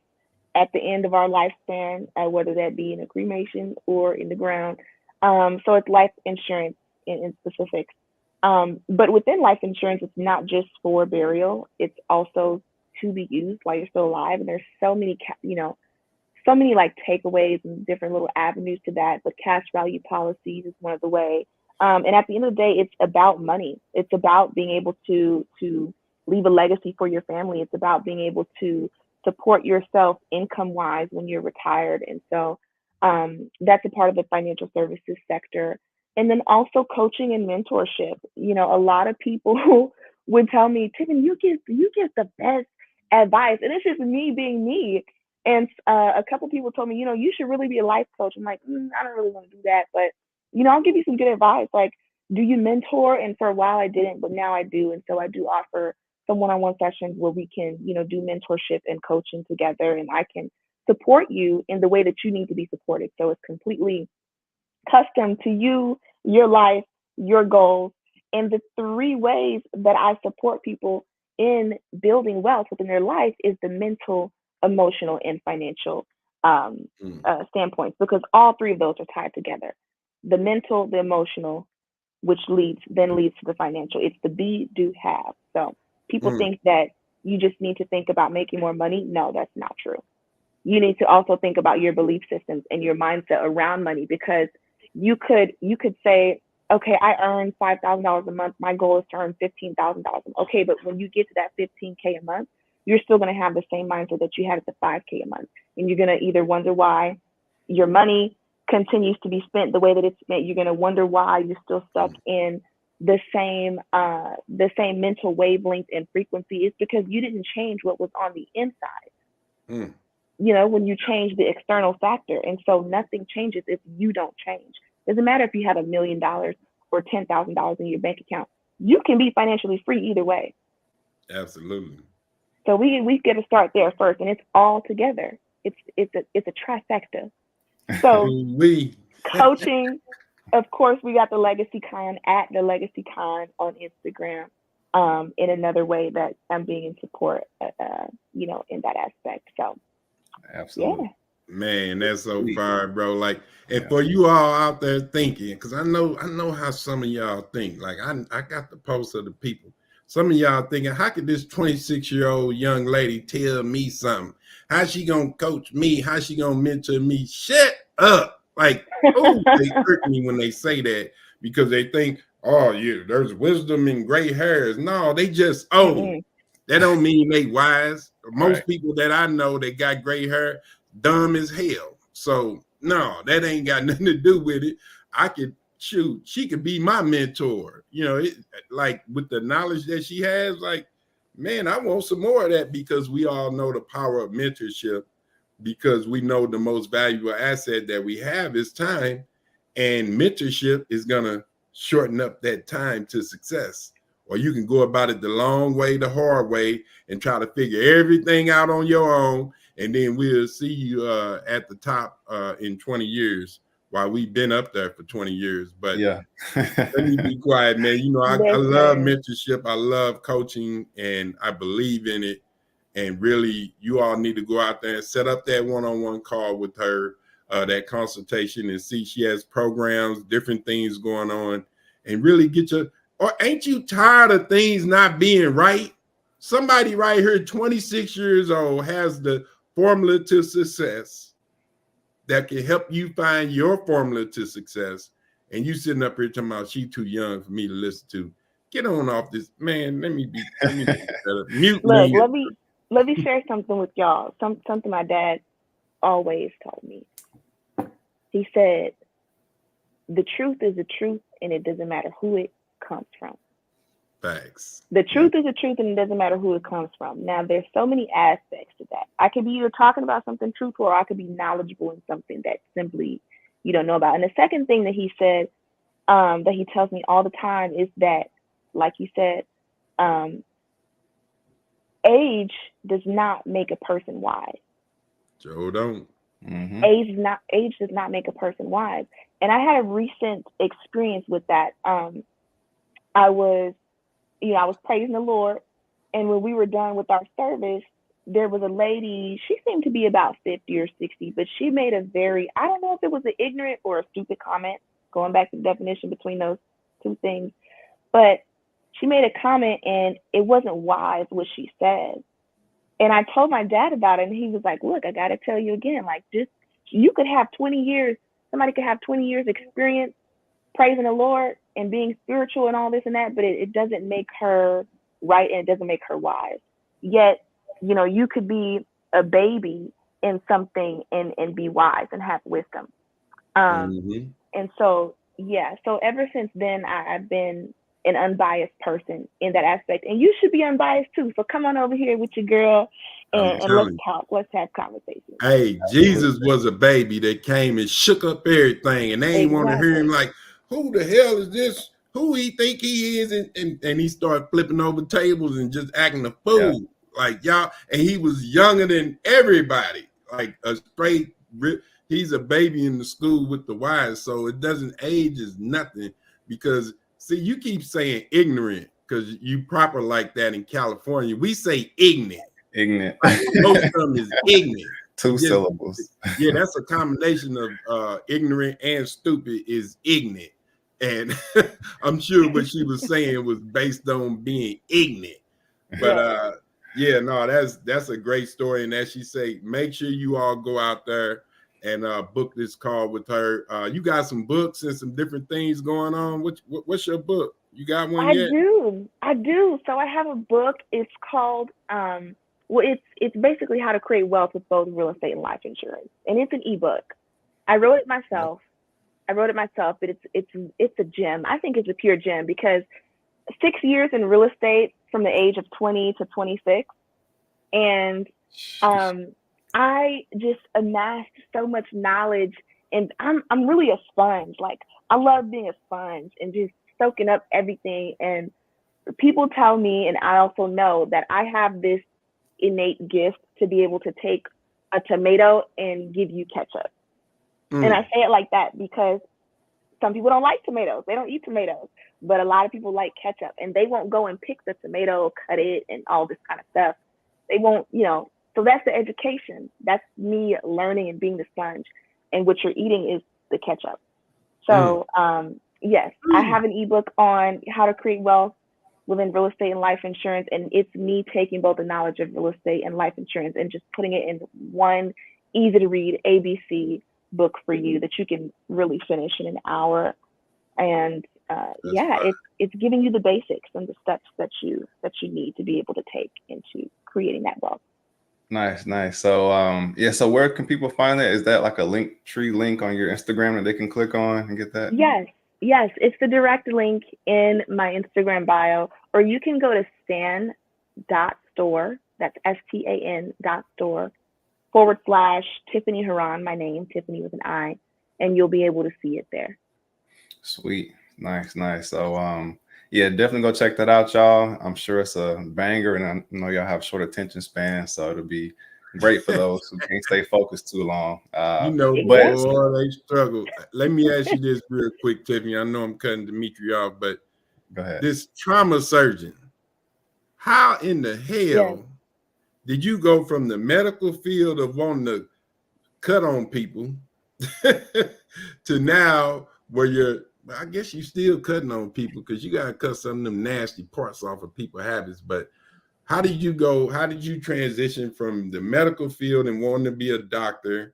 at the end of our lifespan, whether that be in a cremation or in the ground. So it's life insurance in specifics. But within life insurance, it's not just for burial. It's also to be used while you're still alive. And there's so many takeaways and different little avenues to that. But cash value policies is one of the ways. And at the end of the day, it's about money. It's about being able to leave a legacy for your family. It's about being able to support yourself income-wise when you're retired. And so that's a part of the financial services sector. And then also coaching and mentorship. A lot of people would tell me, Tiffani, you give the best advice. And it's just me being me. And a couple people told me, you should really be a life coach. I'm like, I don't really want to do that. But, I'll give you some good advice. Do you mentor? And for a while I didn't, but now I do. And so I do offer some one-on-one sessions where we can, do mentorship and coaching together. And I can support you in the way that you need to be supported. So it's completely custom to you, your life, your goals. And the three ways that I support people in building wealth within their life is the mental, emotional, and financial standpoints, because all three of those are tied together. The mental, the emotional, which leads to the financial. It's the be, do, have. So people think that you just need to think about making more money. No, that's not true. You need to also think about your belief systems and your mindset around money, because you could say, okay, I earn $5,000 a month. My goal is to earn $15,000. Okay, but when you get to that $15K a month, you're still going to have the same mindset that you had at the $5K a month, and you're going to either wonder why your money continues to be spent the way that it's spent. You're going to wonder why you're still stuck in the same mental wavelength and frequency. It's because you didn't change what was on the inside. Mm. You know, when you change the external factor, and so nothing changes if you don't change. Doesn't matter if you have $1 million or $10,000 in your bank account. You can be financially free either way. Absolutely. So we got to start there first, and it's all together. It's a trifecta. So coaching, of course, we got the Legacy Con at the Legacy Con on Instagram. In another way that I'm being in support, you know, in that aspect. So, absolutely. Yeah. Man, that's so fire, bro. Like, and for you all out there thinking, because I know how some of y'all think. Like, I got the post of the people. Some of y'all thinking, how could this 26-year-old young lady tell me something? How's she gonna coach me? How's she gonna mentor me? Shut up! Like, oh, they hurt me when they say that because they think, oh, yeah, there's wisdom in gray hairs. No, they just old. Mm-hmm. That don't mean they wise. Most people that I know that got gray hair, dumb as hell. So no, that ain't got nothing to do with it. She could be my mentor. You know, like with the knowledge that she has, like, man, I want some more of that because we all know the power of mentorship because we know the most valuable asset that we have is time, and mentorship is gonna shorten up that time to success. Or you can go about it the long way, the hard way, and try to figure everything out on your own. And then we'll see you at the top in 20 years while we've been up there for 20 years. But yeah, let me be quiet, man. You know, I love mentorship. I love coaching, and I believe in it. And really, you all need to go out there and set up that one-on-one call with her, that consultation, and see she has programs, different things going on, and really get your. Or ain't you tired of things not being right? Somebody right here, 26 years old, has the formula to success that can help you find your formula to success. And you sitting up here talking about she too young for me to listen to. Get on off this, man. Let me mute. Look, let me share something with y'all. Something my dad always told me. He said, the truth is the truth, and it doesn't matter who it comes from. Facts. The truth is the truth, and it doesn't matter who it comes from. Now, there's so many aspects to that. I could be either talking about something truthful, or I could be knowledgeable in something that simply you don't know about. And the second thing that he said, that he tells me all the time, is that, like you said, age does not make a person wise. Joe don't. Mm-hmm. Age does not make a person wise. And I had a recent experience with that. I was praising the Lord, and when we were done with our service, there was a lady. She seemed to be about 50 or 60, but she made a very, I don't know if it was an ignorant or a stupid comment, going back to the definition between those two things, but she made a comment, and it wasn't wise what she said. And I told my dad about it, and he was like, look, I got to tell you again, like, just, you could have 20 years, somebody could have 20 years experience praising the Lord and being spiritual and all this and that, but it doesn't make her right, and it doesn't make her wise. Yet, you know, you could be a baby in something and be wise and have wisdom. And so, yeah, so ever since then, I've been an unbiased person in that aspect, and you should be unbiased too. So come on over here with your girl, and let's talk. Let's have conversations. Hey, Jesus was a baby that came and shook up everything, and they ain't want to hear him like, who the hell is this? Who he think he is? And he started flipping over tables and just acting a fool. Like, y'all, and he was younger than everybody. Like a straight, he's a baby in the school with the wise. So it doesn't age is nothing, because see, you keep saying ignorant because you proper like that in California. We say ignorant. Ignorant. Like, most of them is ignorant. Two syllables. Yeah, that's a combination of ignorant and stupid is ignorant. And I'm sure what she was saying was based on being ignorant. But yeah, no, that's a great story. And as she say, make sure you all go out there and a book that's called with her. You got some books and some different things going on. What's your book? You got one yet? I do. So I have a book. It's called it's basically how to create wealth with both real estate and life insurance, and it's an ebook. I wrote it myself. But it's a gem. I think it's a pure gem because 6 years in real estate from the age of 20 to 26, and I just amassed so much knowledge, and I'm really a sponge. Like, I love being a sponge and just soaking up everything. And people tell me, and I also know that I have this innate gift to be able to take a tomato and give you ketchup. And I say it like that because some people don't like tomatoes. They don't eat tomatoes, but a lot of people like ketchup, and they won't go and pick the tomato, cut it, and all this kind of stuff. They won't, so that's the education. That's me learning and being the sponge. And what you're eating is the ketchup. So, yes, I have an ebook on how to create wealth within real estate and life insurance. And it's me taking both the knowledge of real estate and life insurance and just putting it in one easy to read ABC book for you that you can really finish in an hour. And it's giving you the basics and the steps that you need to be able to take into creating that wealth. Nice. So so where can people find that? Is that like a link tree link on your Instagram that they can click on and get that? Yes, it's the direct link in my Instagram bio, or you can go to stan.store, that's STAN.store /Tiffani Herron, my name, Tiffany with an I, and you'll be able to see it there. Sweet. Nice. So definitely go check that out, y'all. I'm sure it's a banger, and I know y'all have short attention span, so it'll be great for those who can't stay focused too long. Boy, they struggle. Let me ask you this real quick, Tiffany. I know I'm cutting Dimitri off, but go ahead. This trauma surgeon, how in the hell did you go from the medical field of wanting to cut on people to now where I guess you still cutting on people because you got to cut some of them nasty parts off of people's habits. But how did you transition from the medical field and wanting to be a doctor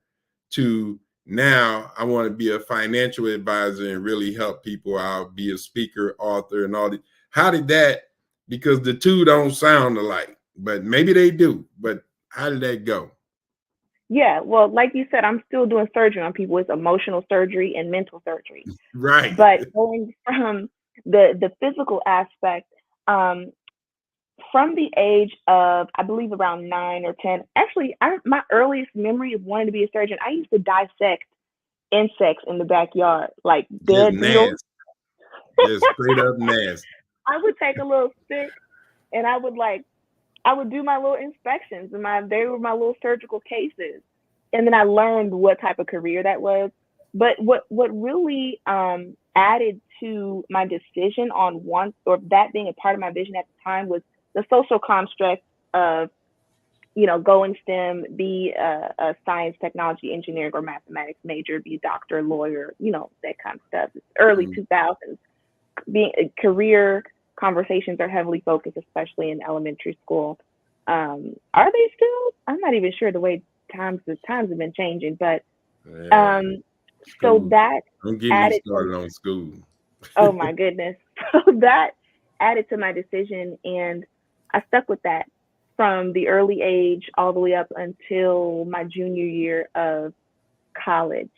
to now I want to be a financial advisor and really help people out, be a speaker, author, and all that? How did that, because the two don't sound alike, but maybe they do, but how did that go? Yeah, well, like you said, I'm still doing surgery on people. It's emotional surgery and mental surgery. Right. But going from the physical aspect, from the age of, I believe, around 9 or 10, actually, my earliest memory of wanting to be a surgeon, I used to dissect insects in the backyard, like dead beetles. Just straight up nasty. I would take a little stick and I would do my little inspections, and they were my little surgical cases. And then I learned what type of career that was. But what really added to my decision on that being a part of my vision at the time was the social construct of, go in STEM, be a science, technology, engineering, or mathematics major, be a doctor, lawyer, that kind of stuff. It's early 2000s. Being a career conversations are heavily focused, especially in elementary school. Are they still? I'm not even sure the way times have been changing, but so that don't get me started on school. Oh my goodness. So that added to my decision, and I stuck with that from the early age all the way up until my junior year of college.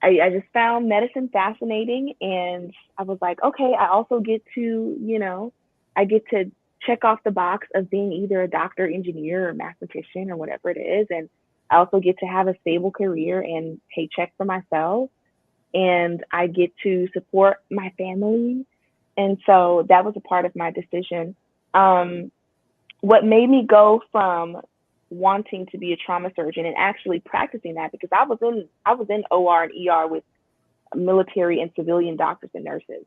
I just found medicine fascinating, and I was like, okay, I also get to, I get to check off the box of being either a doctor, engineer, or mathematician, or whatever it is. And I also get to have a stable career and paycheck for myself, and I get to support my family. And so that was a part of my decision. What made me go from wanting to be a trauma surgeon and actually practicing that, because I was in OR and ER with military and civilian doctors and nurses.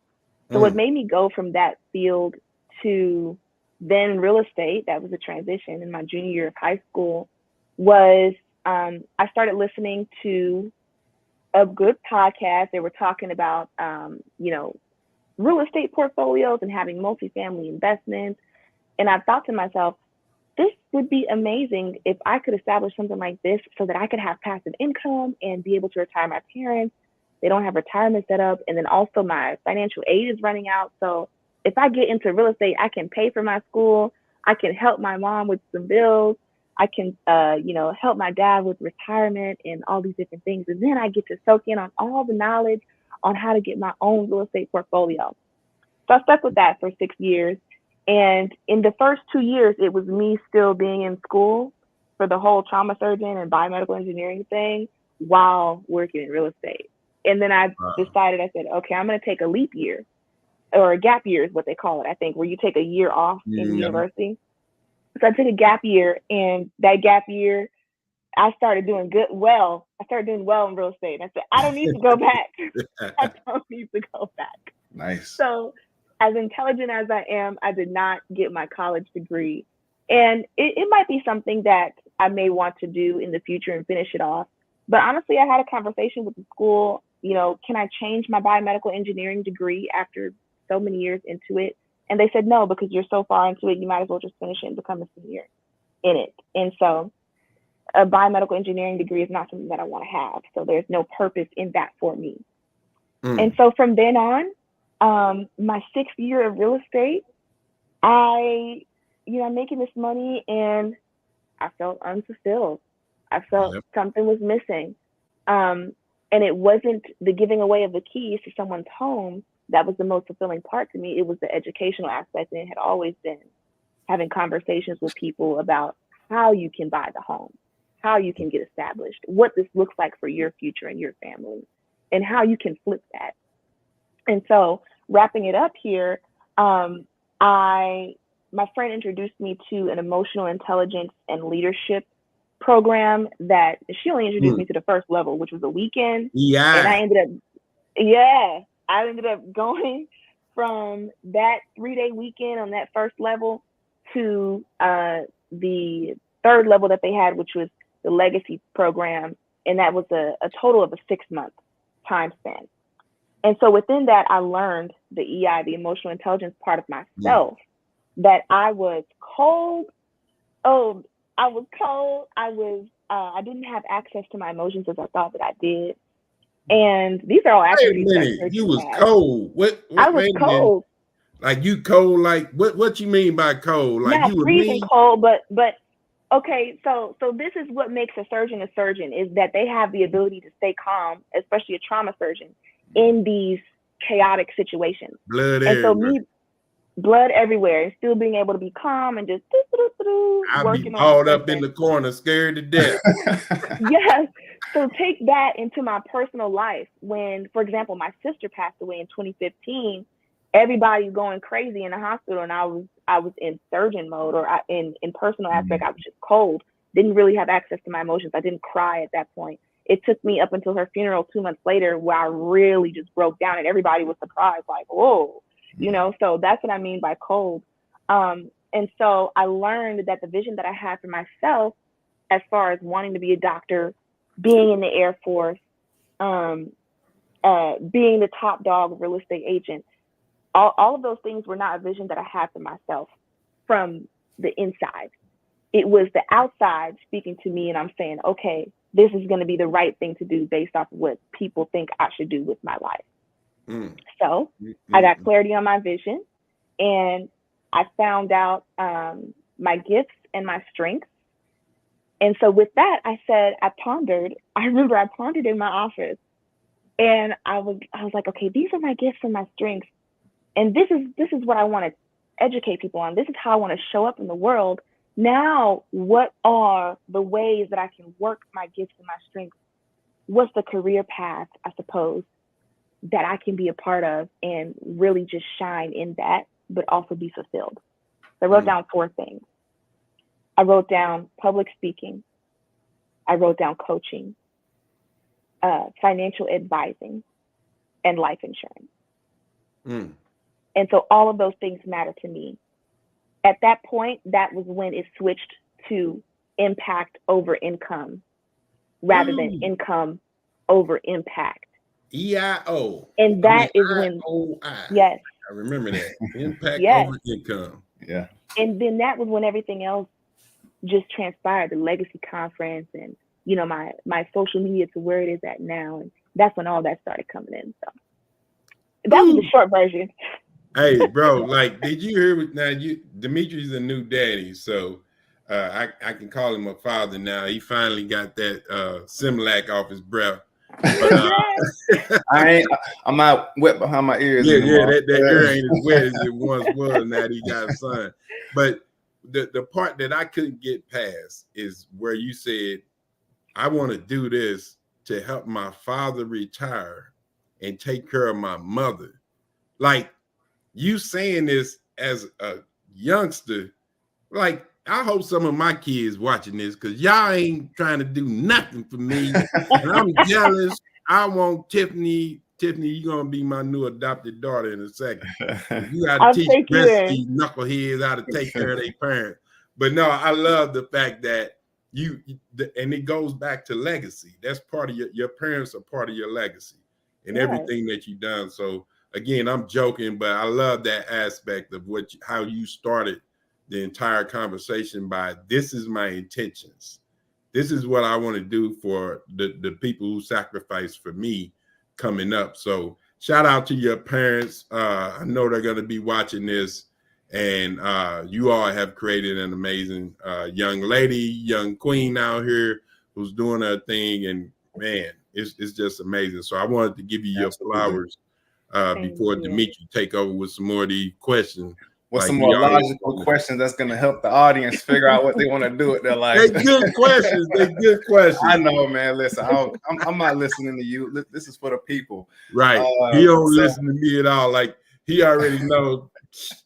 So what made me go from that field to then real estate, that was a transition in my junior year of high school, was I started listening to a good podcast. They were talking about, real estate portfolios and having multifamily investments. And I thought to myself, this would be amazing if I could establish something like this so that I could have passive income and be able to retire my parents. They don't have retirement set up. And then also my financial aid is running out. So if I get into real estate, I can pay for my school. I can help my mom with some bills. I can, help my dad with retirement and all these different things. And then I get to soak in on all the knowledge on how to get my own real estate portfolio. So I stuck with that for 6 years. And in the first 2 years, it was me still being in school for the whole trauma surgeon and biomedical engineering thing while working in real estate. And then I decided, I said, okay, I'm going to take a leap year, or a gap year is what they call it, I think, where you take a year off in university. So I took a gap year, and that gap year, I started doing well. I started doing well in real estate. And I said, I don't need to go back. I don't need to go back. Nice. So as intelligent as I am, I did not get my college degree. And it might be something that I may want to do in the future and finish it off. But honestly, I had a conversation with the school, can I change my biomedical engineering degree after so many years into it? And they said, no, because you're so far into it, you might as well just finish it and become a senior in it. And so a biomedical engineering degree is not something that I want to have. So there's no purpose in that for me. And so from then on, my 6th year of real estate, I'm making this money and I felt unfulfilled. I felt something was missing. And it wasn't the giving away of the keys to someone's home that was the most fulfilling part to me. It was the educational aspect, and it had always been having conversations with people about how you can buy the home, how you can get established, what this looks like for your future and your family, and how you can flip that. And so wrapping it up here, my friend introduced me to an emotional intelligence and leadership program that she only introduced me to the first level, which was a weekend. Yeah. And I ended up going from that 3-day weekend on that first level to the third level that they had, which was the legacy program. And that was a total of a 6-month time span. And so within that, I learned the EI, the emotional intelligence part of myself, that I was cold. Oh, I was cold. I didn't have access to my emotions as I thought that I did. And these are all attributes. Wait a minute, you was cold. What I was cold. Like you cold, like what you mean by cold? Like not you were freezing mean? Cold, but okay, so this is what makes a surgeon is that they have the ability to stay calm, especially a trauma surgeon, in these chaotic situations. Blood and everywhere. So blood everywhere, and still being able to be calm and just I'd be hauled up in the corner, scared to death. Yes. So take that into my personal life. When, for example, my sister passed away in 2015, everybody's going crazy in the hospital, and I was in surgeon mode, or in personal aspect, I was just cold. Didn't really have access to my emotions. I didn't cry at that point. It took me up until her funeral 2 months later where I really just broke down, and everybody was surprised, like, whoa, so that's what I mean by cold. And so I learned that the vision that I had for myself, as far as wanting to be a doctor, being in the Air Force, being the top dog real estate agent, all of those things were not a vision that I had for myself from the inside. It was the outside speaking to me, and I'm saying, okay, this is going to be the right thing to do based off of what people think I should do with my life. So I got clarity on my vision, and I found out my gifts and my strengths. And so with that, I remember I pondered in my office, and I was like, okay, these are my gifts and my strengths. And this is what I want to educate people on. This is how I want to show up in the world. Now, what are the ways that I can work my gifts and my strengths? What's the career path, I suppose, that I can be a part of and really just shine in that, but also be fulfilled? So I wrote down 4 things. I wrote down public speaking. I wrote down coaching, financial advising, and life insurance. And so all of those things matter to me. At that point, that was when it switched to impact over income rather than income over impact. EIO. And that is when, yes. I remember that. Impact over income. Yeah. And then that was when everything else just transpired, the legacy conference and, you know, my social media to where it is at now. And that's when all that started coming in. So that was the short version. Hey, bro, like, did you hear now? Dimitri's a new daddy, so I can call him a father now. He finally got that Similac off his breath. But, I'm not wet behind my ears. Yeah, anymore. that ear ain't as wet as it once was. Now that he got a son. But the part that I couldn't get past is where you said, I want to do this to help my father retire and take care of my mother. Like, you saying this as a youngster, like, I hope some of my kids watching this, because y'all ain't trying to do nothing for me. And I'm jealous. I want Tiffani. Tiffani, you're going to be my new adopted daughter in a second. You got to teach the rest of these knuckleheads how to take care of their parents. But no, I love the fact that and it goes back to legacy. That's part of your parents are part of your legacy and everything that you've done. So again, I'm joking, but I love that aspect of how you started the entire conversation by, this is my intentions. This is what I want to do for the people who sacrifice for me coming up. So shout out to your parents. I know they're going to be watching this, and you all have created an amazing young lady, young queen out here who's doing her thing. And man, it's just amazing. So I wanted to give you your flowers before Dimitri take over with some more of these questions. With some more logical questions that's going to help the audience figure out what they want to do with their life. They're good questions. I know, man. Listen, I'm not listening to you. This is for the people. Right. He don't listen to me at all. Like, he already knows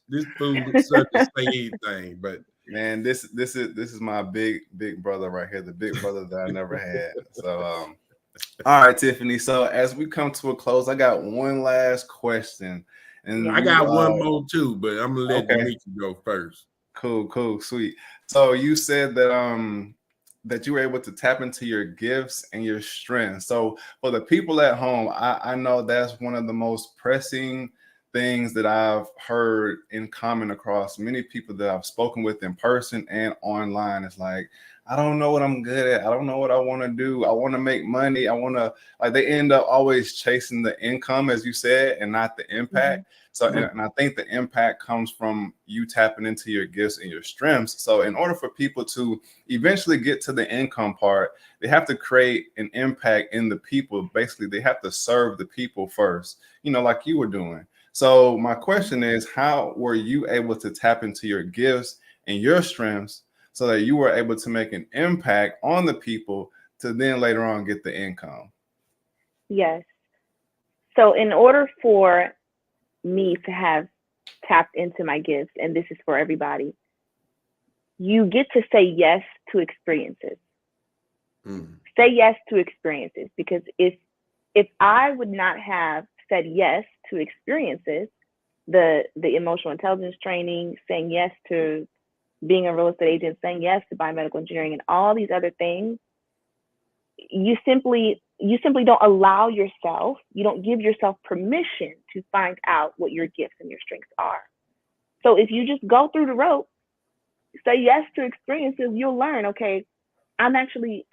this food is such a same thing. But man, this is my big brother right here, the big brother that I never had. So all right, Tiffani. So as we come to a close, I got one last question. And I got one more too, but I'm gonna let Dimitri go first. Cool, sweet. So you said that that you were able to tap into your gifts and your strengths. So for the people at home, I know that's one of the most pressing things that I've heard in common across many people that I've spoken with in person and online. It's like, I don't know what I'm good at. I don't know what I want to do. I want to make money. I want to, like, they end up always chasing the income, as you said, and not the impact. So, and I think the impact comes from you tapping into your gifts and your strengths. So in order for people to eventually get to the income part, they have to create an impact in the people. Basically, they have to serve the people first, like you were doing. So my question is, how were you able to tap into your gifts and your strengths so that you were able to make an impact on the people to then later on get the income? Yes. So in order for me to have tapped into my gifts, and this is for everybody, you get to say yes to experiences. Say yes to experiences, because if I would not have said yes to experiences, the emotional intelligence training, saying yes to being a real estate agent, saying yes to biomedical engineering, and all these other things, you simply don't allow yourself, you don't give yourself permission to find out what your gifts and your strengths are. So if you just go through the rope, say yes to experiences, you'll learn, okay, I'm actually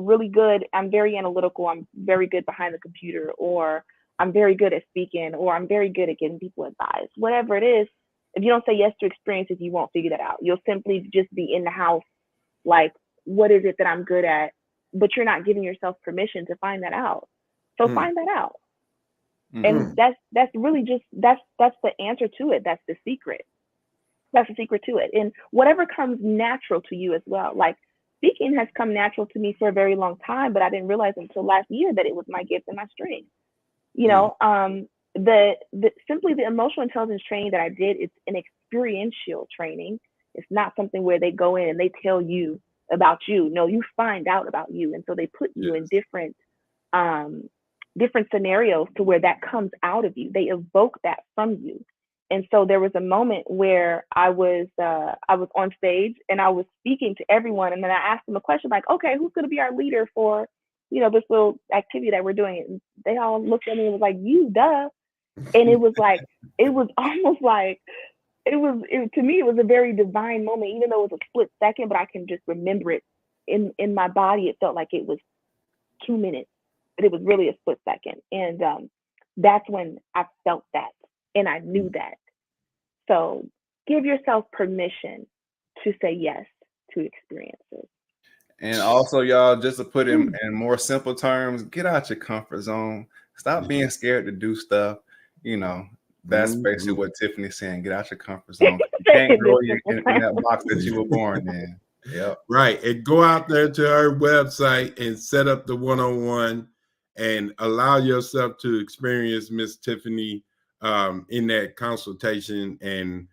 really good. I'm very analytical. I'm very good behind the computer, or I'm very good at speaking, or I'm very good at getting people advice. Whatever it is, if you don't say yes to experiences, you won't figure that out. You'll simply just be in the house, like, what is it that I'm good at? But you're not giving yourself permission to find that out. So find that out. And that's really just, that's the answer to it. That's the secret. That's the secret to it. And whatever comes natural to you as well. Like, speaking has come natural to me for a very long time, but I didn't realize until last year that it was my gift and my strength. Simply the emotional intelligence training that I did, it's an experiential training. It's not something where they go in and they tell you about you. No, you find out about you. And so they put you in different scenarios to where that comes out of you. They evoke that from you. And so there was a moment where I was on stage and I was speaking to everyone. And then I asked them a question like, okay, who's going to be our leader for, this little activity that we're doing? And they all looked at me and was like, you, duh. And it was almost like to me, it was a very divine moment, even though it was a split second, but I can just remember it in my body. It felt like it was 2 minutes, but it was really a split second. And that's when I felt that and I knew that. So give yourself permission to say yes to experiences. And also, y'all, just to put it in more simple terms, get out your comfort zone. Stop being scared to do stuff. You know, that's basically what Tiffany's saying. Get out your comfort zone. You can't grow in that box that you were born in. Yep. Right. And go out there to her website and set up the one-on-one and allow yourself to experience Miss Tiffani in that consultation. And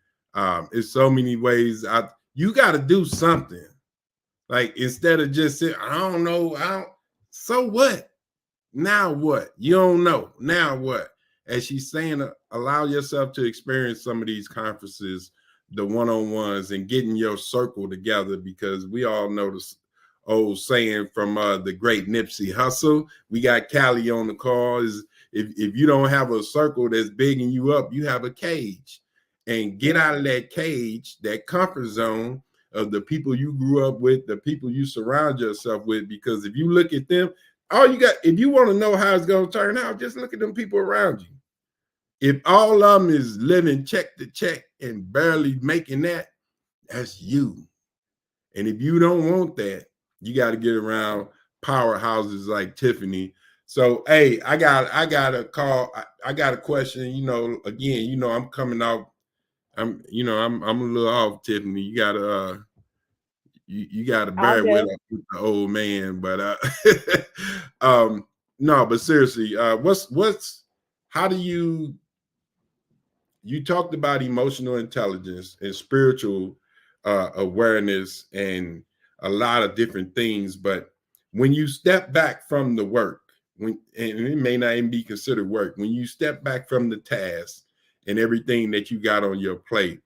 it's so many ways. You got to do something. Like, instead of just saying, I don't know. So what? Now what? You don't know. Now what? As she's saying, allow yourself to experience some of these conferences, the one-on-ones, and getting your circle together, because we all know this old saying from the great Nipsey Hussle. We got Callie on the call. Is if you don't have a circle that's bigging you up, you have a cage. And get out of that cage, that comfort zone of the people you grew up with, the people you surround yourself with. Because if you look at them, if you want to know how it's going to turn out, just look at them people around you. If all of them is living check to check and barely making that, that's you. And if you don't want that, you got to get around powerhouses like Tiffani. So, hey, I got a call. I got a question. Again, I'm coming out. I'm a little off, Tiffani. You gotta you gotta bear with the old man, but no, but seriously, how do you talked about emotional intelligence and spiritual awareness and a lot of different things, but when you step back from the work, and it may not even be considered work, when you step back from the task and everything that you got on your plate,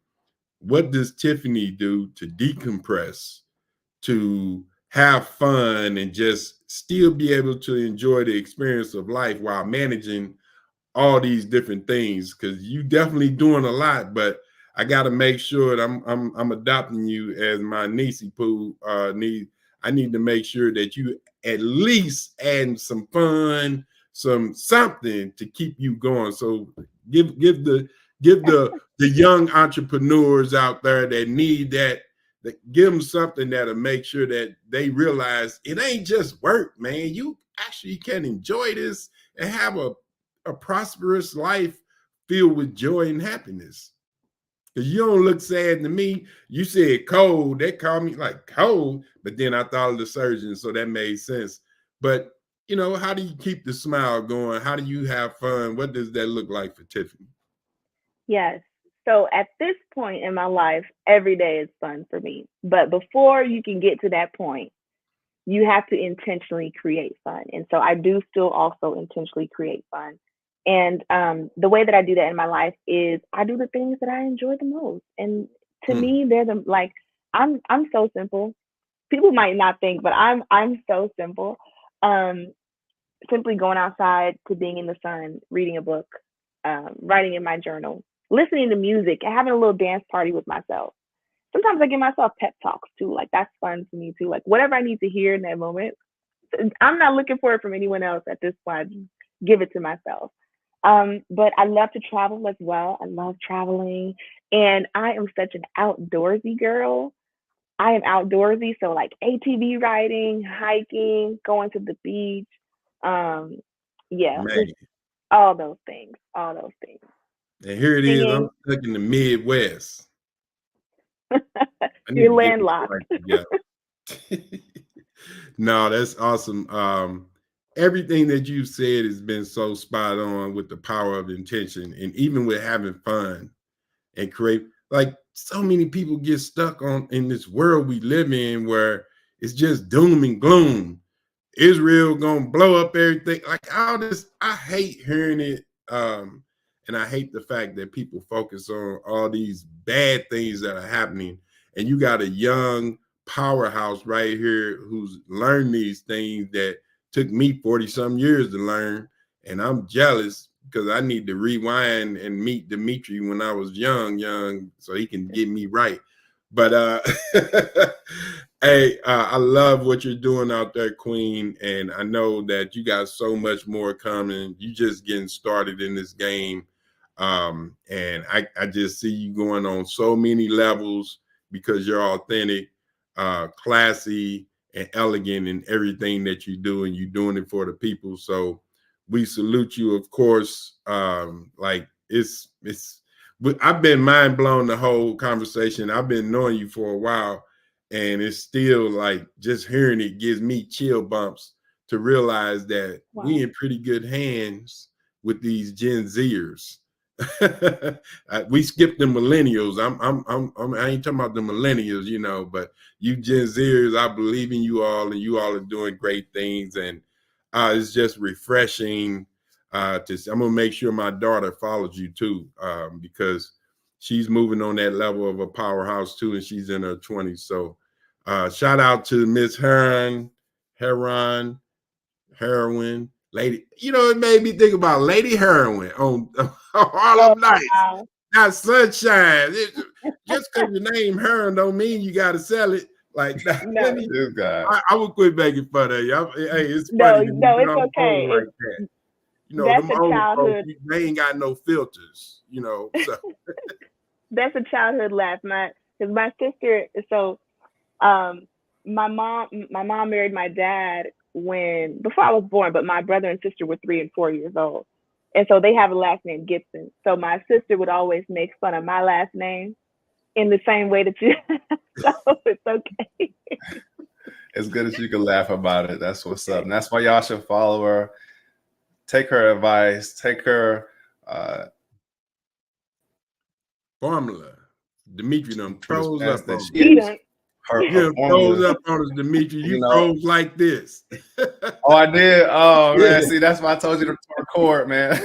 what does Tiffani do to decompress, to have fun, and just still be able to enjoy the experience of life while managing all these different things? Because you definitely doing a lot, but I got to make sure that I'm adopting you as my niecey poo. I need to make sure that you at least adding some fun, something to keep you going. So give the young entrepreneurs out there that need that give them something that'll make sure that they realize it ain't just work, man. You actually can enjoy this and have a prosperous life filled with joy and happiness. Because you don't look sad to me. You said cold. They called me like cold, but then I thought of the surgeon, so that made sense. But, how do you keep the smile going? How do you have fun? What does that look like for Tiffani? Yes. So at this point in my life, every day is fun for me. But before you can get to that point, you have to intentionally create fun. And so I do still also intentionally create fun. And the way that I do that in my life is I do the things that I enjoy the most. And to me, they're I'm so simple. People might not think, but I'm so simple. Simply going outside to being in the sun, reading a book, writing in my journal, listening to music, and having a little dance party with myself. Sometimes I give myself pep talks too. Like, that's fun for me too. Like, whatever I need to hear in that moment, I'm not looking for it from anyone else at this point. Just give it to myself. But I love to travel as well. I love traveling, and I am such an outdoorsy girl. I am outdoorsy, so like ATV riding, hiking, going to the beach, all those things. And here it is. I'm stuck in the Midwest. You're landlocked. No, that's awesome. Everything that you said has been so spot on with the power of intention, and even with having fun and create. Like, so many people get stuck in this world we live in where it's just doom and gloom. Israel gonna blow up everything. Like, all this, I hate hearing it. And I hate the fact that people focus on all these bad things that are happening. And you got a young powerhouse right here who's learned these things that took me 40 some years to learn. And I'm jealous because I need to rewind and meet Dimitri when I was young, so he can get me right. But hey, I love what you're doing out there, Queen, and I know that you got so much more coming. You just getting started in this game, and I just see you going on so many levels because you're authentic, classy, and elegant in everything that you do, and you're doing it for the people. So we salute you, of course. Like I've been mind blown the whole conversation. I've been knowing you for a while, and it's still like just hearing it gives me chill bumps to realize that we in pretty good hands with these Gen Zers. We skipped the millennials. I ain't talking about the millennials, you know, but you Gen Zers, I believe in you all, and you all are doing great things, and it's just refreshing. I'm gonna make sure my daughter follows you too, because she's moving on that level of a powerhouse too, and she's in her 20s. So shout out to Miss Herron, Lady. You know, it made me think about Lady Heroin on Harlem Nights. Wow. Not Sunshine. Just because your name Heron don't mean you got to sell it. Like that. No. This guy. I would quit making fun of you. Hey, it's No, funny. it's okay. Like that. You know, That's them a old childhood. folks, they ain't got no filters, you know. So. That's a childhood laugh, because my sister. So, my mom married my dad before I was born, but my brother and sister were 3 and 4 years old, and so they have a last name Gibson. So my sister would always make fun of my last name in the same way that you. So it's okay. It's good that you can laugh about it. That's what's up. And that's why y'all should follow her. Take her advice. Take her formula. Dimitri done froze up on her froze up on us, Dimitri. You froze like this. Oh, I did. Oh man, see, that's why I told you to record, man.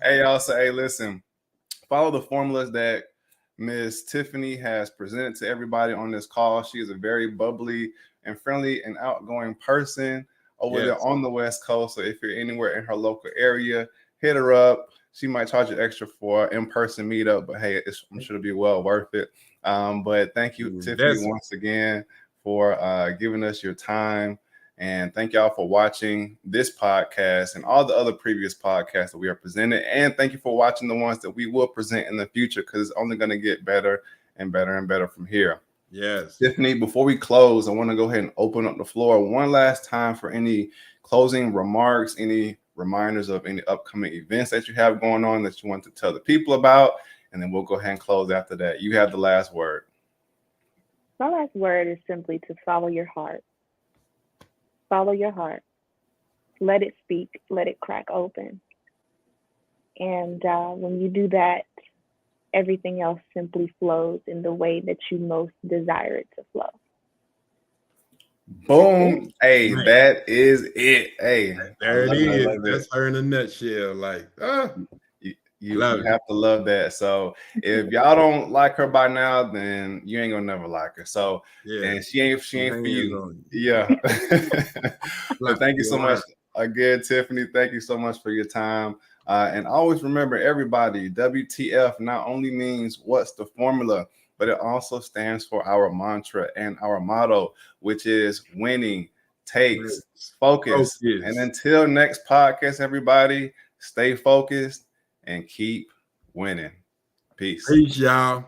Hey, y'all. So, hey, listen. Follow the formulas that Miss Tiffani has presented to everybody on this call. She is a very bubbly and friendly and outgoing person over there on the West Coast. So if you're anywhere in her local area, hit her up. She might charge you extra for an in-person meetup, but hey, I'm sure it'll be well worth it. But thank you, Tiffani, once again for giving us your time. And thank y'all for watching this podcast and all the other previous podcasts that we are presented. And thank you for watching the ones that we will present in the future, because it's only going to get better and better and better from here. Yes. Tiffani, before we close, I want to go ahead and open up the floor one last time for any closing remarks, any reminders of any upcoming events that you have going on that you want to tell the people about. And then we'll go ahead and close after that. You have the last word. My last word is simply to follow your heart. Follow your heart. Let it speak. Let it crack open. And when you do that, everything else simply flows in the way that you most desire it to flow. Boom. Hey, that is it. Hey, there it is. That's her in a nutshell. Like, you have to love that. So if y'all don't like her by now, then you ain't gonna never like her. So and she ain't for you. Yeah. But thank you so much again, Tiffani. Thank you so much for your time. And always remember, everybody, WTF not only means what's the formula, but it also stands for our mantra and our motto, which is winning takes focus. And until next podcast, everybody, stay focused and keep winning. Peace. Peace, y'all.